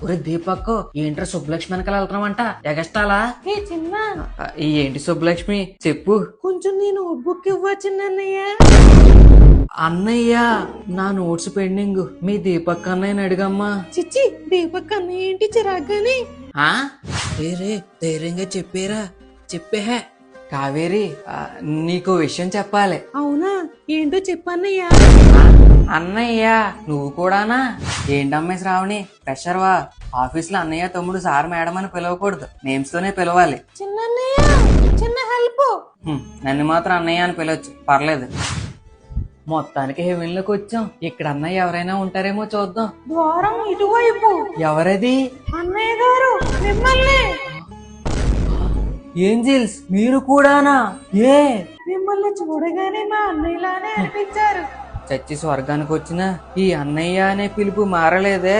ఒరే దీపక్ ఏంట్రా సుబ్బలక్ష్మి వెనకాల వెళ్తున్నామంట ఎగస్టాలా? ఏ చిన్న ఏంటి సుబ్బలక్ష్మి చెప్పు. కొంచెం నీ నోట్ బుక్ ఇవ్వచ్చు అన్నయ్య. అన్నయ్య నా నోట్స్ పెండింగ్, మీ దీపక్ అన్నయ్యని అడిగమ్మా. చిచ్చి దీపక్ అన్నయ్య ఏంటి చిరాగ్గాని? రే ధైర్యంగా చెప్పేరా, చెప్పే. కావేరి నీకు విషయం చెప్పాలి. అవునా, ఏంటో చెప్పన్నయ్య. అన్నయ్య నువ్వు కూడానా? ఏంటమ్మే శ్రావణి ప్రెషర్వా? ఆఫీస్ లో అన్నయ్య తమ్ముడు సార్ మేడం అని పిలవకూడదు, నేమ్స్ తోనే పిలవాలి. చిన్నయ్య చిన్న హెల్ప్. నన్ను మాత్రం అన్నయ్య అని పిలవచ్చు, పర్లేదు. మొత్తానికి హెవెన్ లోకి వచ్చాం. ఇక్కడ అన్నయ్య ఎవరైనా ఉంటారేమో చూద్దాం. ద్వారం ఇటువైపు. ఎవరది? అన్నయ్య గారు మిమ్మల్ని. ఏంజిల్స్ మీరు కూడానా? మిమ్మల్ని చూడగానే మా అన్నయ్యలానే అనిపించారు. చచ్చి స్వర్గానికి వచ్చిన ఈ అన్నయ్య అనే పిలుపు మారలేదే.